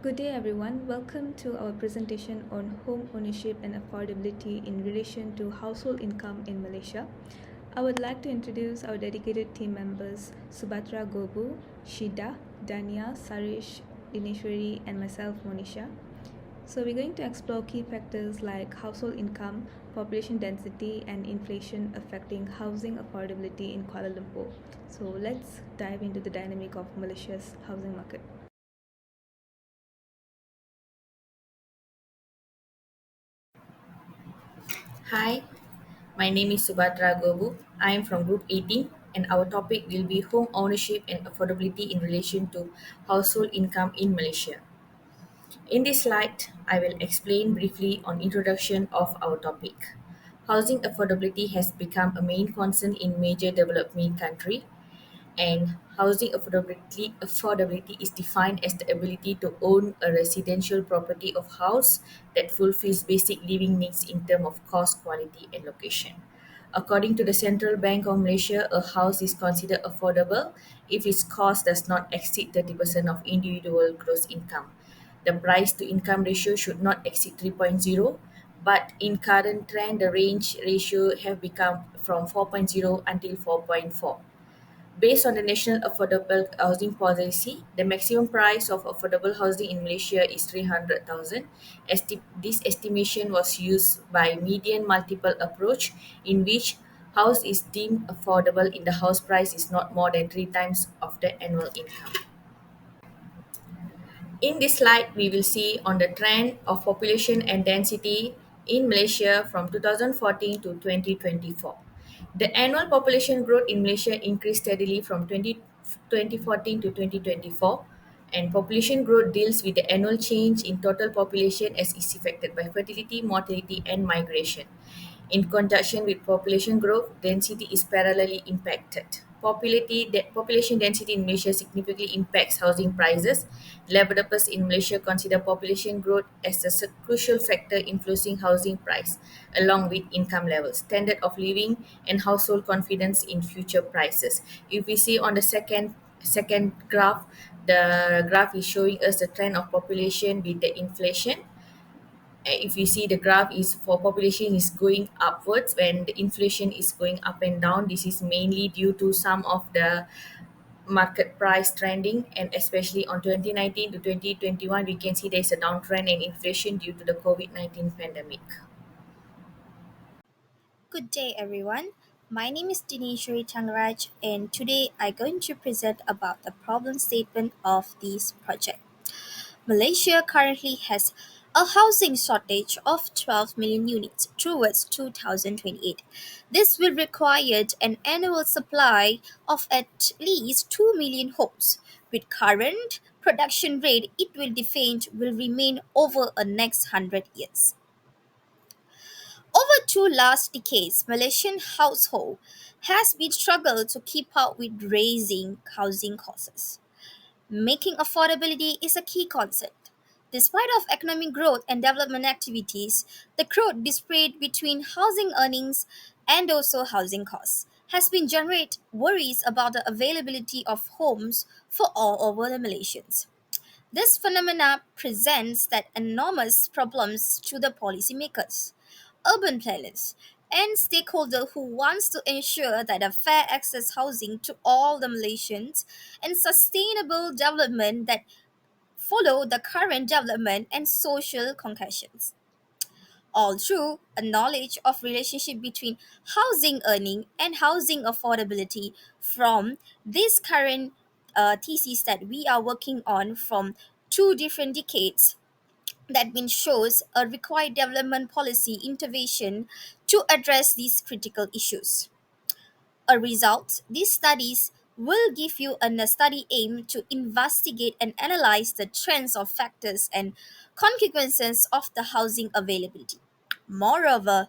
Good day, everyone. Welcome to our presentation on home ownership and affordability in relation to household income in Malaysia. I would like to introduce our dedicated team members Subatra Gobu, Shida, Dania, Sarish, Dineshwari, and myself, Monisha. So, we're going to explore key factors like household income, population density, and inflation affecting housing affordability in Kuala Lumpur. So, let's dive into the dynamic of Malaysia's housing market. Hi, my name is Subhadra Gobu. I am from Group 18 and our topic will be home ownership and affordability in relation to household income in Malaysia. In this slide, I will explain briefly on introduction of our topic. Housing affordability has become a main concern in major developing country and housing affordability is defined as the ability to own a residential property of house that fulfills basic living needs in terms of cost, quality, and location. According to the Central Bank of Malaysia, a house is considered affordable if its cost does not exceed 30% of individual gross income. The price to income ratio should not exceed 3.0, but in current trend, the range ratio have become from 4.0 until 4.4. Based on the National Affordable Housing Policy, the maximum price of affordable housing in Malaysia is 300,000. This estimation was used by median multiple approach in which house is deemed affordable if the house price is not more than three times of the annual income. In this slide, we will see on the trend of population and density in Malaysia from 2014 to 2024. The annual population growth in Malaysia increased steadily from 2014 to 2024, and population growth deals with the annual change in total population as is affected by fertility, mortality, and migration. In conjunction with population growth, density is parallelly impacted. Population density in Malaysia significantly impacts housing prices. Developers in Malaysia consider population growth as a crucial factor influencing housing price, along with income levels, standard of living, and household confidence in future prices. If we see on the second graph, the graph is showing us the trend of population with the inflation. If we see the graph is for population is going upwards when the inflation is going up and down, this is mainly due to some of the market price trending, and especially on 2019 to 2021 we can see there's a downtrend in inflation due to the COVID-19 pandemic. Good day, everyone. My name is Dineshwari Tangraj, and today I'm going to present about the problem statement of this project. Malaysia currently has a housing shortage of 12 million units towards 2028. This will require an annual supply of at least 2 million homes. With current production rate, it will defend will remain over a next 100 years. Over two last decades, Malaysian household has been struggle to keep up with raising housing costs. Making affordability is a key concept. Despite of economic growth and development activities, the growth disparate between housing earnings and also housing costs has been generate worries about the availability of homes for all over the Malaysians. This phenomena presents that enormous problems to the policymakers, urban planners, and stakeholders who wants to ensure that a fair access housing to all the Malaysians and sustainable development that follow the current development and social concussions. All through a knowledge of relationship between housing earning and housing affordability from this current thesis that we are working on from two different decades that been shows a required development policy intervention to address these critical issues. A result, these studies will give you a study aim to investigate and analyze the trends of factors and consequences of the housing availability. Moreover,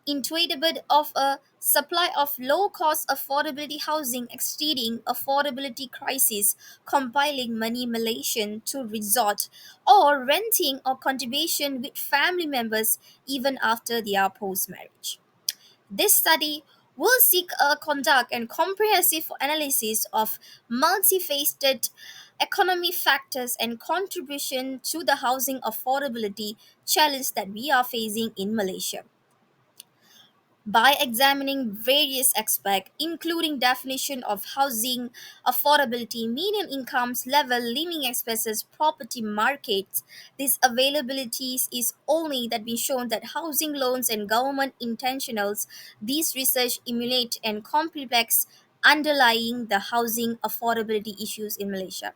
intuitive of a supply of low-cost affordability housing exceeding affordability crisis, compiling many Malaysian to resort or renting or contribution with family members even after their post-marriage. This study will seek a conduct and comprehensive analysis of multifaceted economic factors and contribution to the housing affordability challenge that we are facing in Malaysia. By examining various aspects, including definition of housing, affordability, median incomes, level, living expenses, property markets, this availabilities is only that been shown that housing loans and government intentionals, these research emulate and complex underlying the housing affordability issues in Malaysia.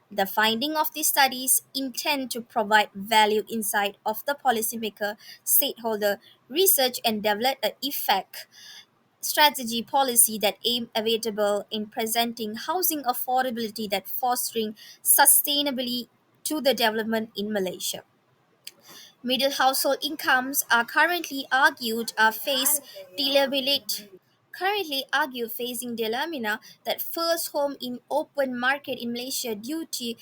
The finding of these studies intend to provide value insight of the policymaker, stakeholder, research and develop an effect strategy policy that aim available in presenting housing affordability that fostering sustainably to the development in Malaysia. Middle household incomes are currently argue facing dilemma that first home in open market in Malaysia due to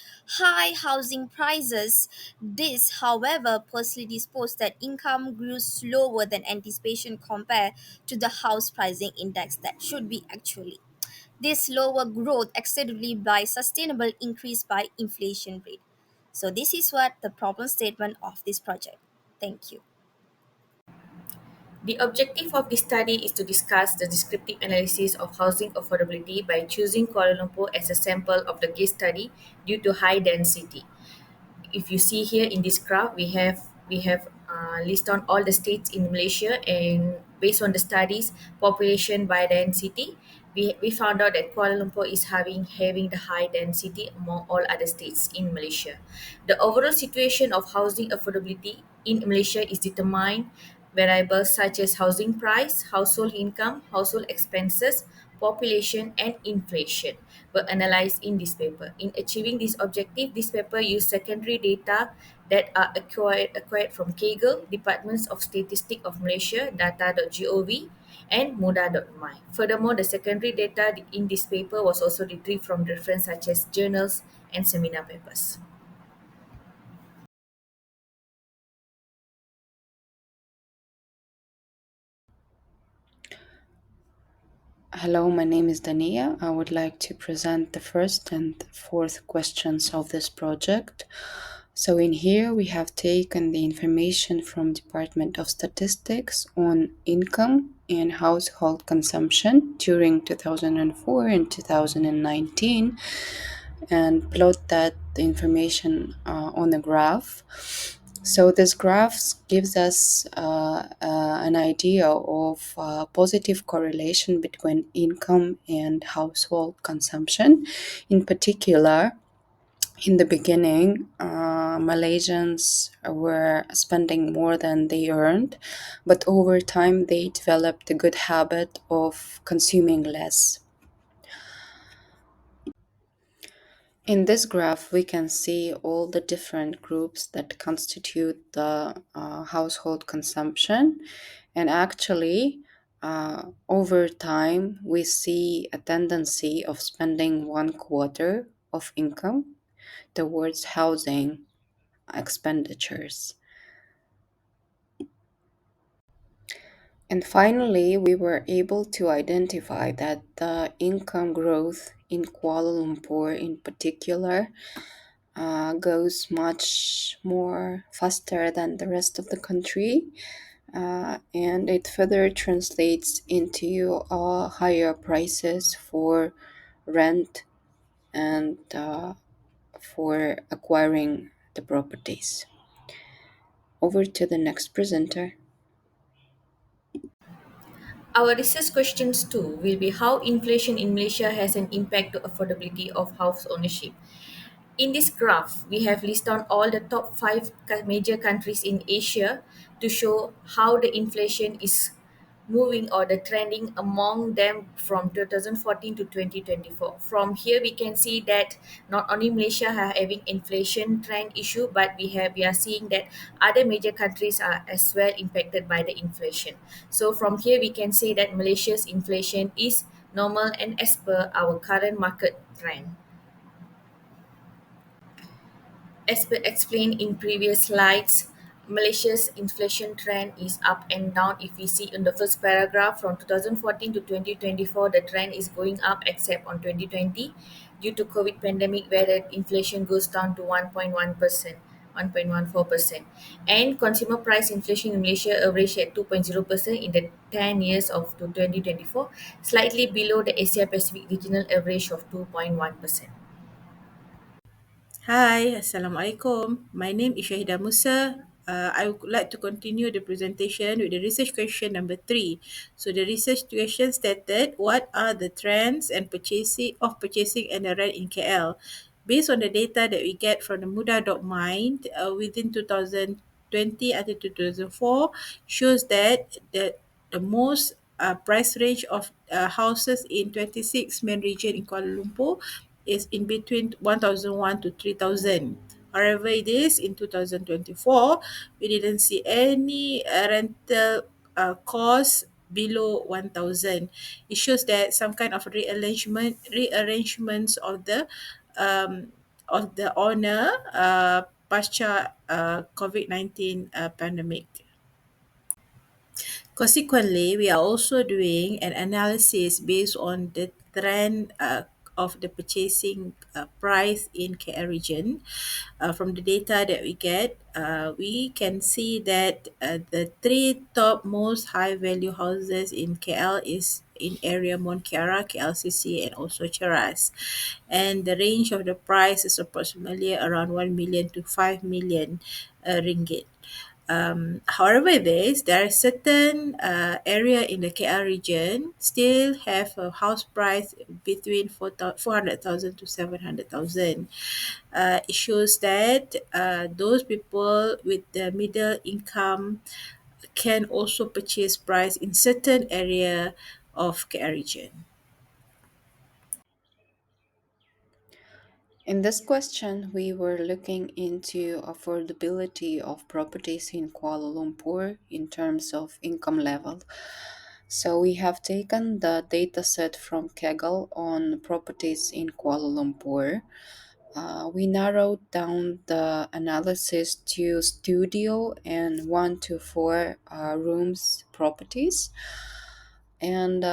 high housing prices. This, however, personally disposed that income grew slower than anticipation compared to the house pricing index that should be actually. This lower growth excessively by sustainable increase by inflation rate. So this is what the problem statement of this project. Thank you. The objective of this study is to discuss the descriptive analysis of housing affordability by choosing Kuala Lumpur as a sample of the case study due to high density. If you see here in this graph, we have list on all the states in Malaysia, and based on the studies, population by density, we found out that Kuala Lumpur is having the high density among all other states in Malaysia. The overall situation of housing affordability in Malaysia is determined variables such as housing price, household income, household expenses, population, and inflation were analyzed in this paper. In achieving this objective, this paper used secondary data that are acquired from Kaggle, Departments of Statistics of Malaysia, data.gov, and muda.my. Furthermore, the secondary data in this paper was also retrieved from reference such as journals and seminar papers. Hello, my name is Dania. I would like to present the first and fourth questions of this project. So in here we have taken the information from Department of Statistics on income and household consumption during 2004 and 2019 and plot that information on a graph. So this graph gives us an idea of positive correlation between income and household consumption. In particular, in the beginning, Malaysians were spending more than they earned, but over time they developed a good habit of consuming less. In this graph, we can see all the different groups that constitute the household consumption. And actually, over time, we see a tendency of spending 1/4 of income towards housing expenditures. And finally, we were able to identify that the income growth in Kuala Lumpur in particular goes much more faster than the rest of the country, and it further translates into higher prices for rent and for acquiring the properties. Over to the next presenter. Our research questions too will be how inflation in Malaysia has an impact to affordability of house ownership. In this graph, we have listed on all the top five major countries in Asia to show how the inflation is moving or the trending among them from 2014 to 2024. From here, we can see that not only Malaysia are having inflation trend issue, but we are seeing that other major countries are as well impacted by the inflation. So from here, we can say that Malaysia's inflation is normal and as per our current market trend. As explained in previous slides, Malaysia's inflation trend is up and down. If we see in the first paragraph from 2014 to 2024, the trend is going up except on 2020 due to COVID pandemic where the inflation goes down to 1.1%. 1.14%, and consumer price inflation in Malaysia averaged at 2.0% in the 10 years of to 2024, slightly below the Asia Pacific regional average of 2.1%. Hi, Assalamualaikum. My name is Syahidah Musa. I would like to continue the presentation with the research question number three. So the research question stated, what are the trends and purchasing and the rent in KL? Based on the data that we get from the Muda.mind within 2020 until 2004, shows that the most price range of houses in 26 main region in Kuala Lumpur is in between 1,001 to 3,000. However, it is in 2024, we didn't see any rental cost below 1,000. It shows that some kind of rearrangements of the owner pasca COVID-19 pandemic. Consequently, we are also doing an analysis based on the trend of the purchasing price in KL region. From the data that we get, we can see that the three top most high value houses in KL is in area Mont Kiara, KLCC, and also Cheras. And the range of the price is approximately around 1 million to 5 million ringgit. However, there are certain area in the KL region still have a house price between 400,000 to 700,000. It shows that those people with the middle income can also purchase price in certain area of KL region. In this question, we were looking into affordability of properties in Kuala Lumpur in terms of income level. So we have taken the data set from Kaggle on properties in Kuala Lumpur. We narrowed down the analysis to studio and 1 to 4 rooms properties. And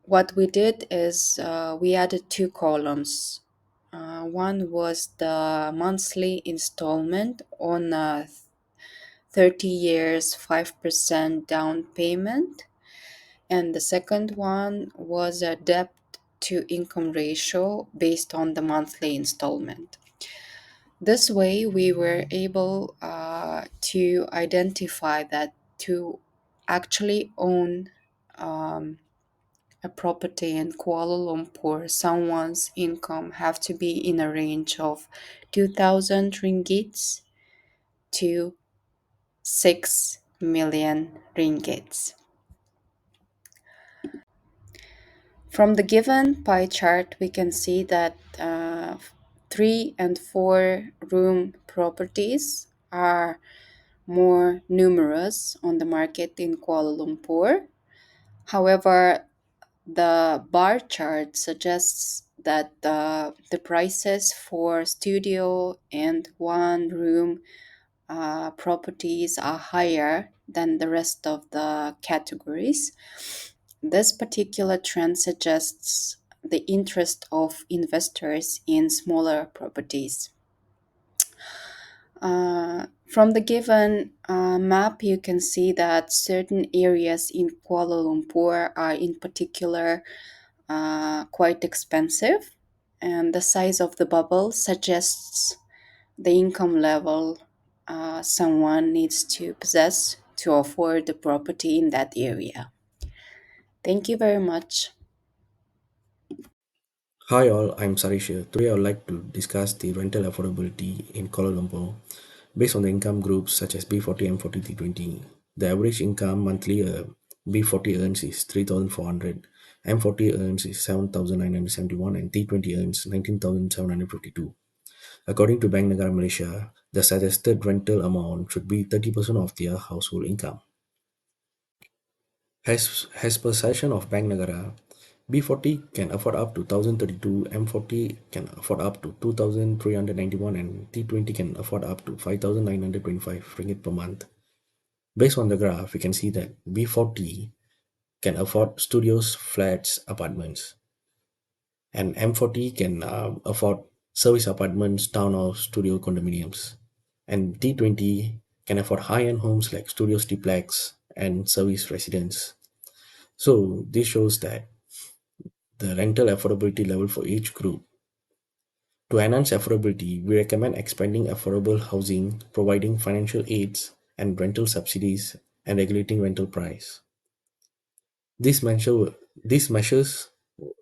what we did is we added 2 columns. One was the monthly installment on 30 years, 5% down payment. And the second one was a debt to income ratio based on the monthly installment. This way, we were able to identify that to actually own a property in Kuala Lumpur, someone's income have to be in a range of 2,000 ringgits to 6 million ringgits. From the given pie chart, we can see that 3 and 4 room properties are more numerous on the market in Kuala Lumpur. However, the bar chart suggests that the prices for studio and 1 room properties are higher than the rest of the categories. This particular trend suggests the interest of investors in smaller properties. From the given map, you can see that certain areas in Kuala Lumpur are in particular quite expensive, and the size of the bubble suggests the income level someone needs to possess to afford the property in that area. Thank you very much. Hi all, I'm Sarish here. Today I would like to discuss the rental affordability in Kuala Lumpur based on the income groups such as B40 and 4320. The average income monthly B40 earns is 3,400, M40 earns is 7,971, and T20 earns 19,752. According to Bank Negara Malaysia, the suggested rental amount should be 30% of their household income. As per suggestion of Bank Negara, B40 can afford up to 1032, M40 can afford up to 2391, and T20 can afford up to 5925 ringgit per month. Based on the graph, we can see that B40 can afford studios, flats, apartments, and M40 can afford service apartments, townhouse, studio, condominiums. And T20 can afford high-end homes like studios, duplex, and service residence. So this shows that the rental affordability level for each group. To enhance affordability, we recommend expanding affordable housing, providing financial aids and rental subsidies, and regulating rental price. These measure, these measures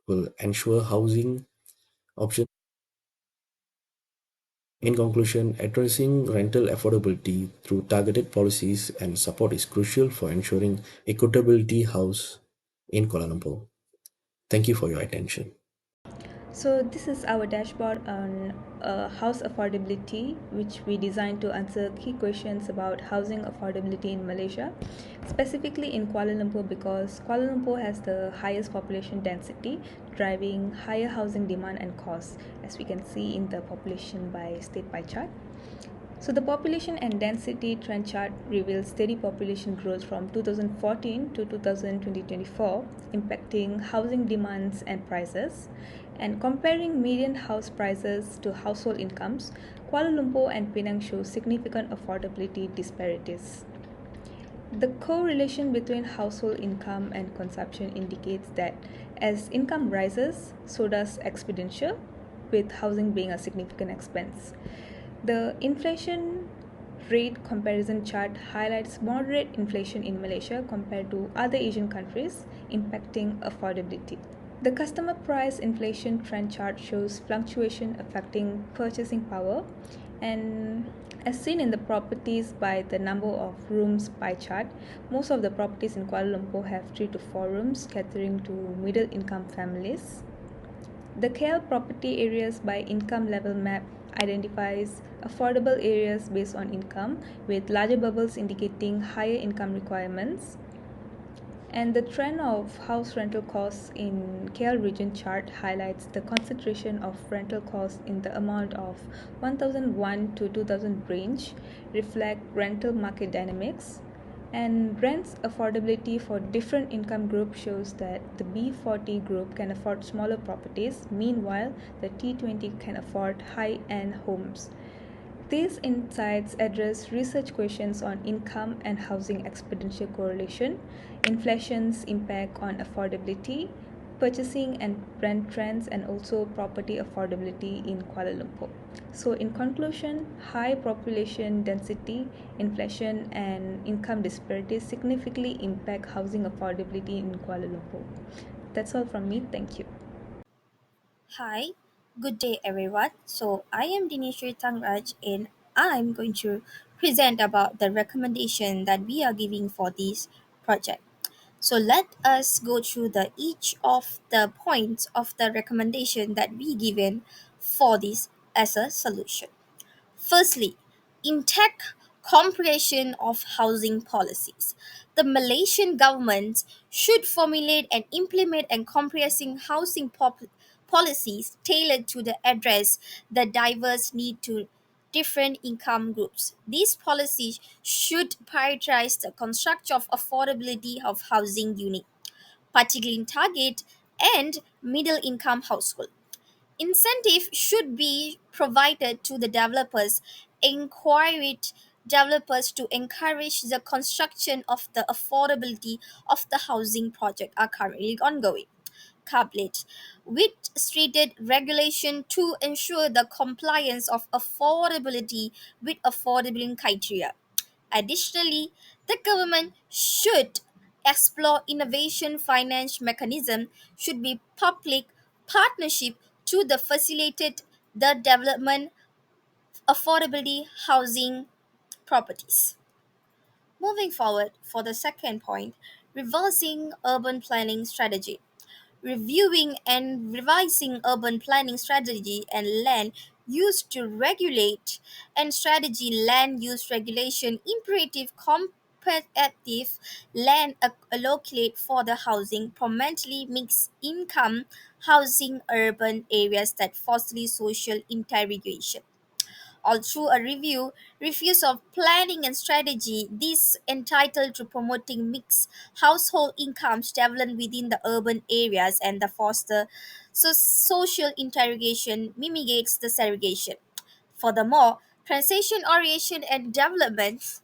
will ensure housing options. In conclusion, addressing rental affordability through targeted policies and support is crucial for ensuring equitability house in Kuala Lumpur. Thank you for your attention. So this is our dashboard on house affordability, which we designed to answer key questions about housing affordability in Malaysia, specifically in Kuala Lumpur because Kuala Lumpur has the highest population density, driving higher housing demand and costs, as we can see in the population by state pie chart. So the population and density trend chart reveals steady population growth from 2014 to 2024, impacting housing demands and prices. And comparing median house prices to household incomes, Kuala Lumpur and Penang show significant affordability disparities. The correlation between household income and consumption indicates that as income rises, so does expenditure, with housing being a significant expense. The inflation rate comparison chart highlights moderate inflation in Malaysia compared to other Asian countries, impacting affordability. The customer price inflation trend chart shows fluctuation affecting purchasing power, and as seen in the properties by the number of rooms pie chart, most of the properties in Kuala Lumpur have 3 to 4 rooms catering to middle income families. The KL property areas by income level map identifies affordable areas based on income, with larger bubbles indicating higher income requirements. And the trend of house rental costs in KL region chart highlights the concentration of rental costs in the amount of 1001 to 2000 range, reflect rental market dynamics. And rents affordability for different income groups shows that the B40 group can afford smaller properties, meanwhile, the T20 can afford high end homes. These insights address research questions on income and housing expenditure correlation, inflation's impact on affordability, purchasing and rent trends, and also property affordability in Kuala Lumpur. So, in conclusion, high population density, inflation, and income disparities significantly impact housing affordability in Kuala Lumpur. That's all from me. Thank you. Hi, good day everyone. So I am Dineshri Tangraj and I'm going to present about the recommendation that we are giving for this project. So let us go through the each of the points of the recommendation that we given for this as a solution. Firstly, intact comprehension of housing policies. The Malaysian government should formulate and implement and comprehensive housing policies tailored to the address the diverse need to different income groups. These policies should prioritize the construction of affordability of housing unit, particularly in target and middle income household. Incentive should be provided to the developers, encourage developers to encourage the construction of the affordability of the housing project are currently ongoing. Coupled with stated regulation to ensure the compliance of affordability with affordability criteria. Additionally, the government should explore innovation finance mechanism should be public partnership to the facilitate the development affordability housing properties. Moving forward for the second point, reversing urban planning strategy. Reviewing and revising urban planning strategy and land use to regulate and strategy land use regulation imperative competitive land allocated for the housing, prominently mixed income housing urban areas that foster social integration. All through a reviews of planning and strategy, this entitled to promoting mixed household incomes developed within the urban areas and the foster social integration mitigates the segregation. Furthermore, transition orientation and development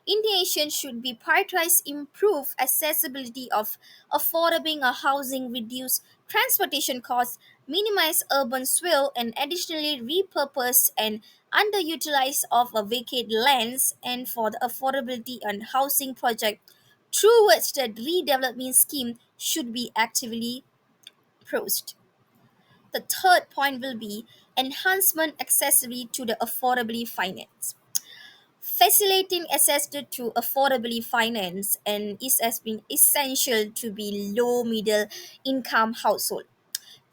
Indiation should be prioritized improve accessibility of affordable housing, reduce transportation costs, minimize urban swell, and additionally repurpose and underutilize of a vacant lands and for the affordability and housing project towards the redevelopment scheme should be actively proposed. The third point will be enhancement accessibility to the affordability finance. Facilitating access to affordably finance and is has been essential to be low middle income household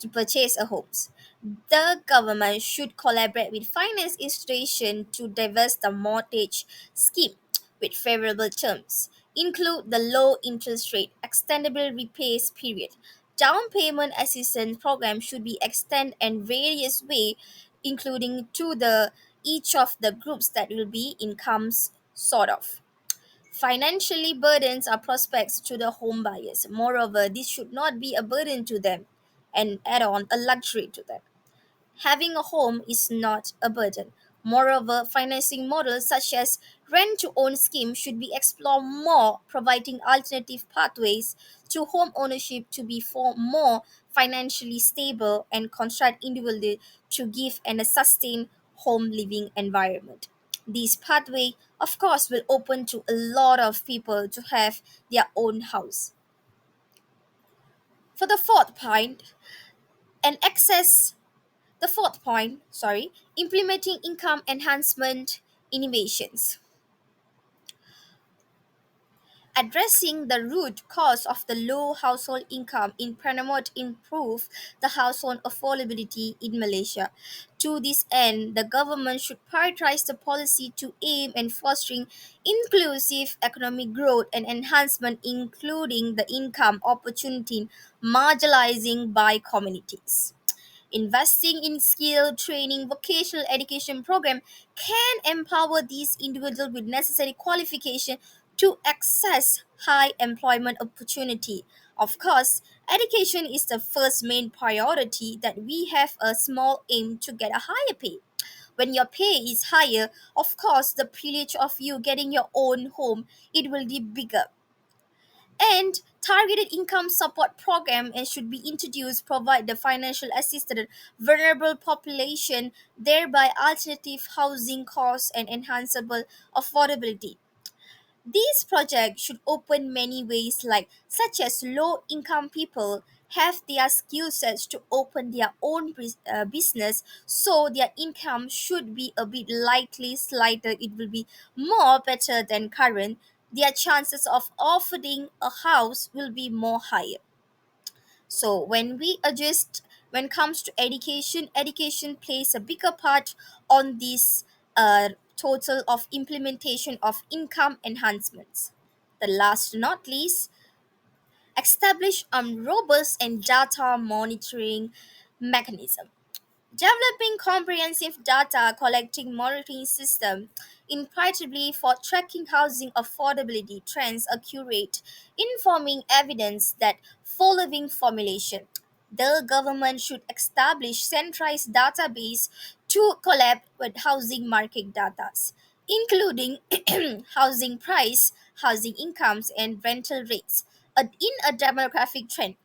to purchase a homes. The government should collaborate with finance institutions to divest the mortgage scheme with favorable terms, include the low interest rate, extendable repays period. Down payment assistance program should be extended in various way, including to the each of the groups that will be incomes sort of. Financially burdens are prospects to the home buyers. Moreover, this should not be a burden to them and add on a luxury to them. Having a home is not a burden. Moreover, financing models such as rent to own scheme should be explored more, providing alternative pathways to home ownership to be for more financially stable and construct individually to give and a sustained home living environment. This pathway, of course, will open to a lot of people to have their own house. For the fourth point, an access The fourth point, implementing income enhancement innovations. Addressing the root cause of the low household income in promote improve the household affordability in Malaysia. To this end, the government should prioritize the policy to aim and fostering inclusive economic growth and enhancement, including the income opportunity marginalizing by communities. Investing in skill training, vocational education program can empower these individuals with necessary qualification to access high employment opportunity. Of course, education is the first main priority that we have a small aim to get a higher pay. When your pay is higher, of course, the privilege of you getting your own home, it will be bigger. And targeted income support program and should be introduced provide the financial assistance vulnerable population, thereby alternative housing costs and enhanceable affordability. These projects should open many ways like such as low income people have their skill sets to open their own business, so their income should be a bit likely slighter, it will be more better than current, their chances of affording a house will be more higher. So when it comes to education, education plays a bigger part on this total of implementation of income enhancements. The last not least, establish a robust and data monitoring mechanism. Developing comprehensive data collecting monitoring system incredibly for tracking housing affordability trends accurate, informing evidence that following formulation. The government should establish centralized database to collect with housing market data, including housing price, housing incomes, and rental rates. In a demographic trend,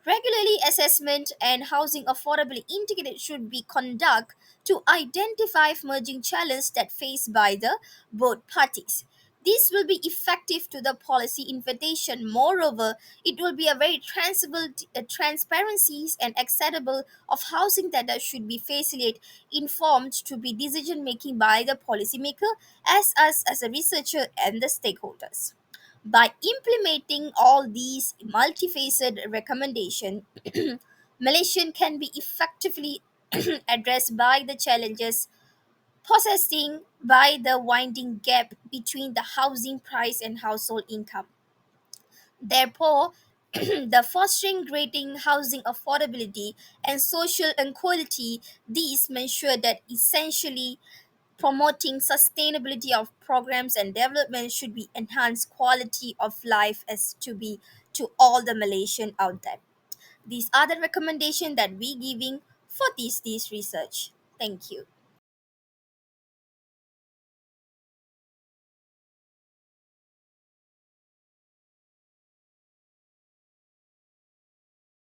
regularly assessment and housing affordability indicated should be conducted to identify emerging challenges that faced by the both parties. This will be effective to the policy invitation. Moreover, it will be a very transparencies and acceptable of housing data should be facilitate informed to be decision making by the policymaker as us as a researcher and the stakeholders. By implementing all these multifaceted recommendations, Malaysian can be effectively addressed by the challenges possessing by the winding gap between the housing price and household income. Therefore, the fostering greater housing affordability and social equality, these ensure that essentially promoting sustainability of programs and development should be enhanced quality of life as to be to all the Malaysian out there. These are the recommendations that we giving for this research. Thank you.